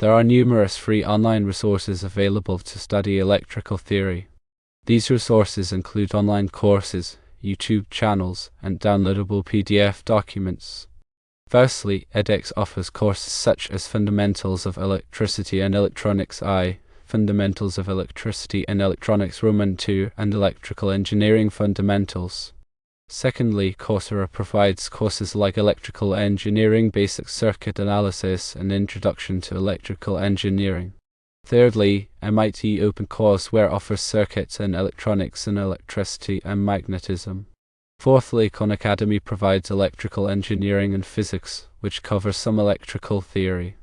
There are numerous free online resources available to study electrical theory. These resources include online courses, YouTube channels, and downloadable PDF documents. Firstly, edX offers courses such as Fundamentals of Electricity and Electronics I, Fundamentals of Electricity and Electronics Roman II, and Electrical Engineering Fundamentals. Secondly, Coursera provides courses like Electrical Engineering, Basic Circuit Analysis, and Introduction to Electrical Engineering. Thirdly, MIT OpenCourseWare offers circuits in electronics and electricity and magnetism. Fourthly, Khan Academy provides electrical engineering and physics, which covers some electrical theory.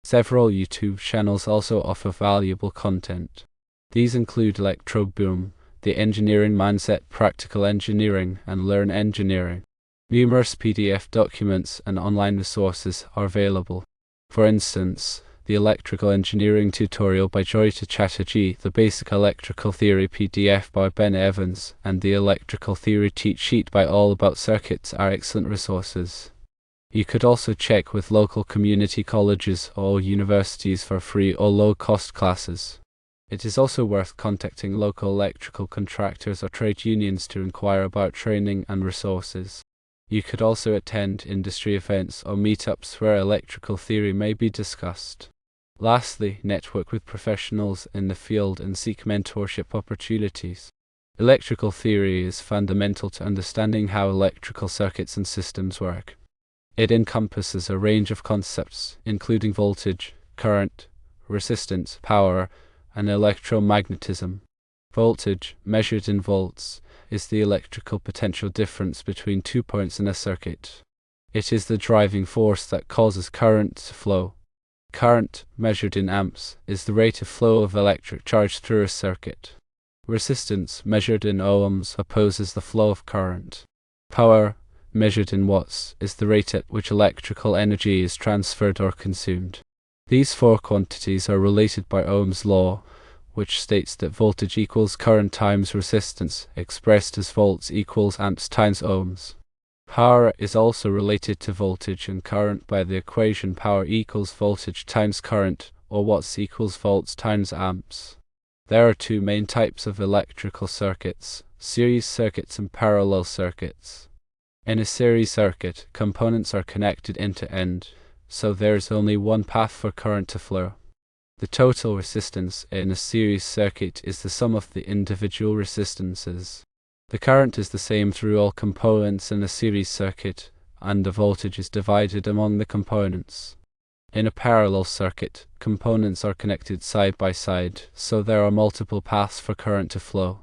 Several YouTube channels also offer valuable content. These include ElectroBoom, The Engineering Mindset, Practical Engineering, and Learn Engineering. Numerous PDF documents and online resources are available. For instance, the Electrical Engineering Tutorial by Joyita Chatterjee, the Basic Electrical Theory PDF by Ben Evans, and the Electrical Theory Cheat Sheet by All About Circuits are excellent resources. You could also check with local community colleges or universities for free or low-cost classes. It is also worth contacting local electrical contractors or trade unions to inquire about training and resources. You could also attend industry events or meetups where electrical theory may be discussed. Lastly, network with professionals in the field and seek mentorship opportunities. Electrical theory is fundamental to understanding how electrical circuits and systems work. It encompasses a range of concepts, including voltage, current, resistance, power, and electromagnetism. Voltage, measured in volts, is the electrical potential difference between 2 points in a circuit. It is the driving force that causes current to flow. Current, measured in amps, is the rate of flow of electric charge through a circuit. Resistance, measured in ohms, opposes the flow of current. Power, measured in watts, is the rate at which electrical energy is transferred or consumed. These four quantities are related by Ohm's law, which states that voltage equals current times resistance, expressed as volts equals amps times ohms. Power is also related to voltage and current by the equation power equals voltage times current, or watts equals volts times amps. There are two main types of electrical circuits: series circuits and parallel circuits. In a series circuit, components are connected end to end, so there is only one path for current to flow. The total resistance in a series circuit is the sum of the individual resistances. The current is the same through all components in a series circuit, and the voltage is divided among the components. In a parallel circuit, components are connected side by side, so there are multiple paths for current to flow.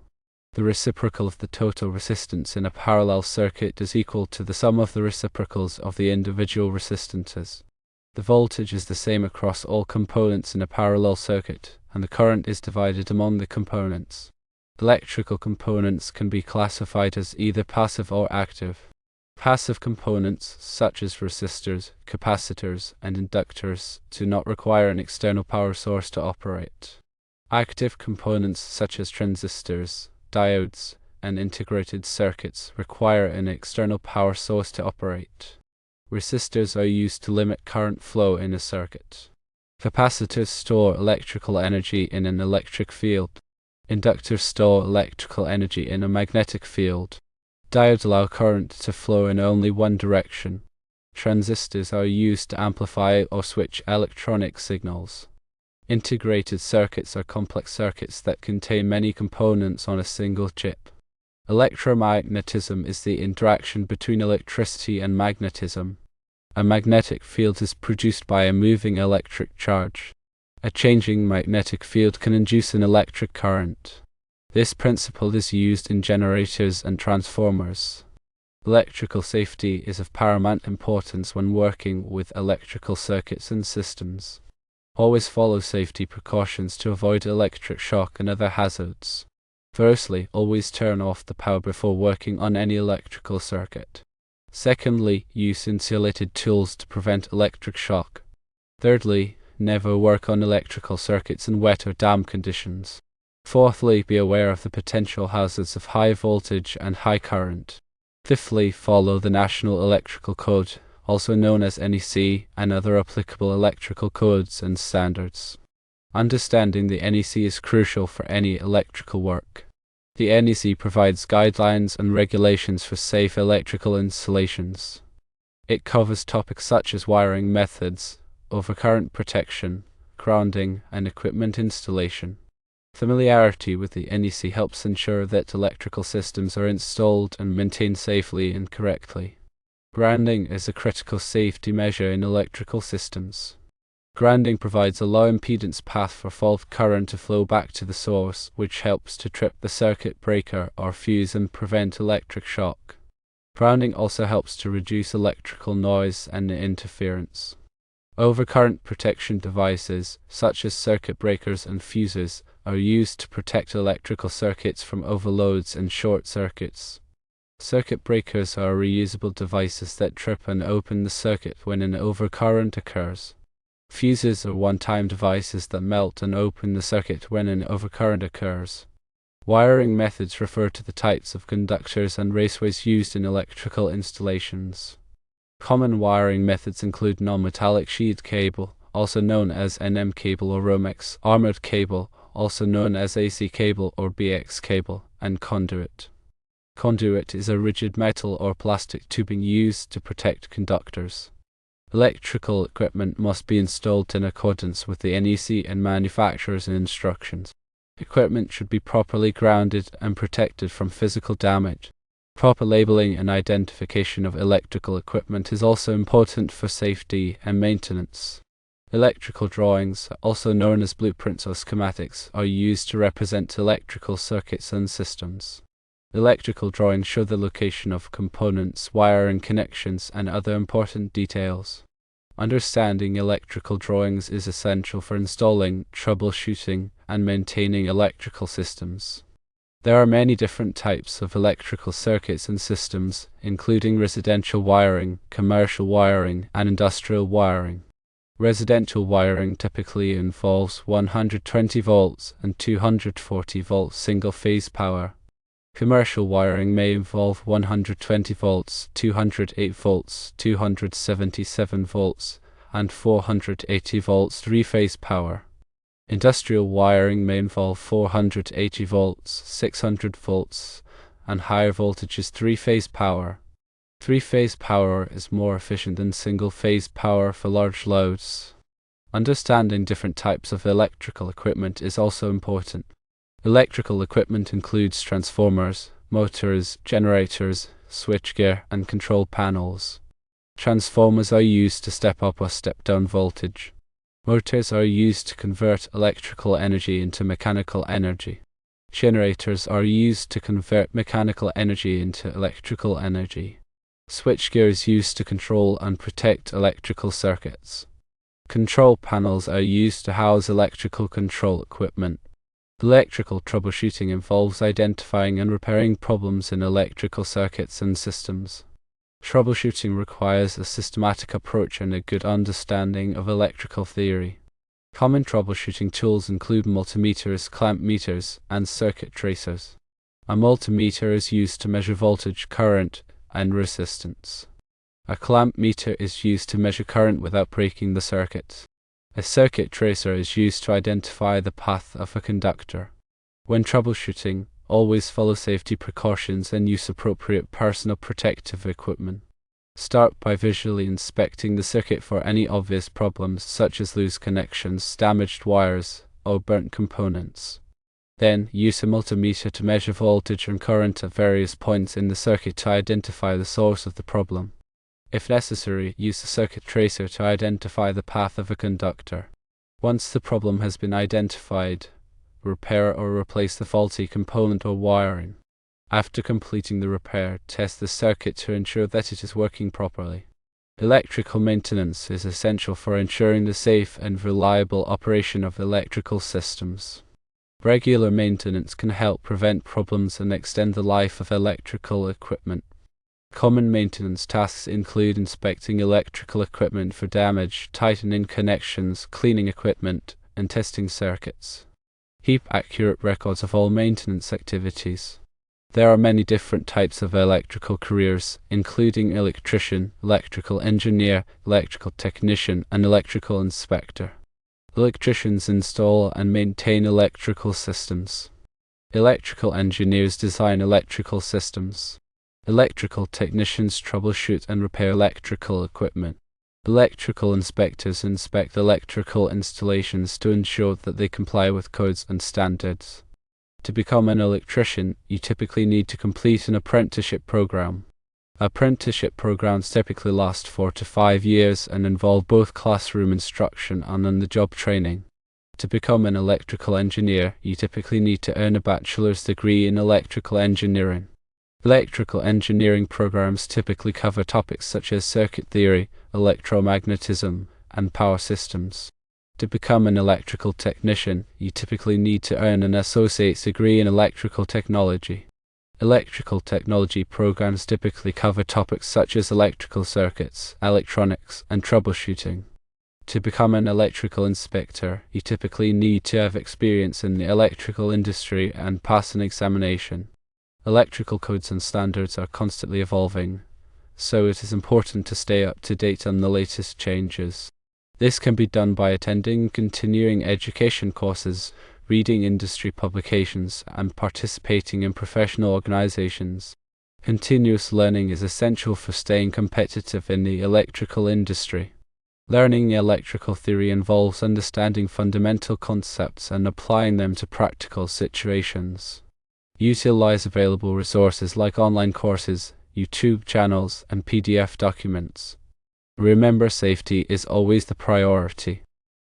The reciprocal of the total resistance in a parallel circuit is equal to the sum of the reciprocals of the individual resistances. The voltage is the same across all components in a parallel circuit, and the current is divided among the components. Electrical components can be classified as either passive or active. Passive components, such as resistors, capacitors, and inductors, do not require an external power source to operate. Active components, such as transistors, diodes, and integrated circuits, require an external power source to operate. Resistors are used to limit current flow in a circuit. Capacitors store electrical energy in an electric field. Inductors store electrical energy in a magnetic field. Diodes allow current to flow in only one direction. Transistors are used to amplify or switch electronic signals. Integrated circuits are complex circuits that contain many components on a single chip. Electromagnetism is the interaction between electricity and magnetism. A magnetic field is produced by a moving electric charge. A changing magnetic field can induce an electric current. This principle is used in generators and transformers. Electrical safety is of paramount importance when working with electrical circuits and systems. Always follow safety precautions to avoid electric shock and other hazards. Firstly, always turn off the power before working on any electrical circuit. Secondly, use insulated tools to prevent electric shock. Thirdly, never work on electrical circuits in wet or damp conditions. Fourthly, be aware of the potential hazards of high voltage and high current. Fifthly, follow the National Electrical Code also known as NEC, and other applicable electrical codes and standards. Understanding the NEC is crucial for any electrical work. The NEC provides guidelines and regulations for safe electrical installations. It covers topics such as wiring methods, overcurrent protection, grounding, and equipment installation. Familiarity with the NEC helps ensure that electrical systems are installed and maintained safely and correctly. Grounding is a critical safety measure in electrical systems. Grounding provides a low impedance path for fault current to flow back to the source, which helps to trip the circuit breaker or fuse and prevent electric shock. Grounding also helps to reduce electrical noise and interference. Overcurrent protection devices, such as circuit breakers and fuses, are used to protect electrical circuits from overloads and short circuits. Circuit breakers are reusable devices that trip and open the circuit when an overcurrent occurs. Fuses are one-time devices that melt and open the circuit when an overcurrent occurs. Wiring methods refer to the types of conductors and raceways used in electrical installations. Common wiring methods include non-metallic sheet cable, also known as NM cable or Romex, armored cable, also known as AC cable or BX cable, and conduit. Conduit is a rigid metal or plastic tubing used to protect conductors. Electrical equipment must be installed in accordance with the NEC and manufacturer's instructions. Equipment should be properly grounded and protected from physical damage. Proper labeling and identification of electrical equipment is also important for safety and maintenance. Electrical drawings, also known as blueprints or schematics, are used to represent electrical circuits and systems. Electrical drawings show the location of components, wiring connections, and other important details. Understanding electrical drawings is essential for installing, troubleshooting, and maintaining electrical systems. There are many different types of electrical circuits and systems, including residential wiring, commercial wiring, and industrial wiring. Residential wiring typically involves 120 volts and 240 volts single-phase power. Commercial wiring may involve 120 volts, 208 volts, 277 volts, and 480 volts three-phase power. Industrial wiring may involve 480 volts, 600 volts, and higher voltages three-phase power. Three-phase power is more efficient than single-phase power for large loads. Understanding different types of electrical equipment is also important. Electrical equipment includes transformers, motors, generators, switchgear, and control panels. Transformers are used to step up or step down voltage. Motors are used to convert electrical energy into mechanical energy. Generators are used to convert mechanical energy into electrical energy. Switchgear is used to control and protect electrical circuits. Control panels are used to house electrical control equipment. Electrical troubleshooting involves identifying and repairing problems in electrical circuits and systems. Troubleshooting requires a systematic approach and a good understanding of electrical theory. Common troubleshooting tools include multimeters, clamp meters, and circuit tracers. A multimeter is used to measure voltage, current, and resistance. A clamp meter is used to measure current without breaking the circuit. A circuit tracer is used to identify the path of a conductor. When troubleshooting, always follow safety precautions and use appropriate personal protective equipment. Start by visually inspecting the circuit for any obvious problems such as loose connections, damaged wires, or burnt components. Then, use a multimeter to measure voltage and current at various points in the circuit to identify the source of the problem. If necessary, use the circuit tracer to identify the path of a conductor. Once the problem has been identified, repair or replace the faulty component or wiring. After completing the repair, test the circuit to ensure that it is working properly. Electrical maintenance is essential for ensuring the safe and reliable operation of electrical systems. Regular maintenance can help prevent problems and extend the life of electrical equipment. Common maintenance tasks include inspecting electrical equipment for damage, tightening connections, cleaning equipment, and testing circuits. Keep accurate records of all maintenance activities. There are many different types of electrical careers, including electrician, electrical engineer, electrical technician, and electrical inspector. Electricians install and maintain electrical systems. Electrical engineers design electrical systems. Electrical technicians troubleshoot and repair electrical equipment. Electrical inspectors inspect electrical installations to ensure that they comply with codes and standards. To become an electrician, you typically need to complete an apprenticeship program. Apprenticeship programs typically last 4 to 5 years and involve both classroom instruction and on-the-job training. To become an electrical engineer, you typically need to earn a bachelor's degree in electrical engineering. Electrical engineering programs typically cover topics such as circuit theory, electromagnetism, and power systems. To become an electrical technician, you typically need to earn an associate's degree in electrical technology. Electrical technology programs typically cover topics such as electrical circuits, electronics, and troubleshooting. To become an electrical inspector, you typically need to have experience in the electrical industry and pass an examination. Electrical codes and standards are constantly evolving, so it is important to stay up to date on the latest changes. This can be done by attending continuing education courses, reading industry publications, and participating in professional organizations. Continuous learning is essential for staying competitive in the electrical industry. Learning electrical theory involves understanding fundamental concepts and applying them to practical situations. Utilize available resources like online courses, YouTube channels, and PDF documents. Remember, safety is always the priority.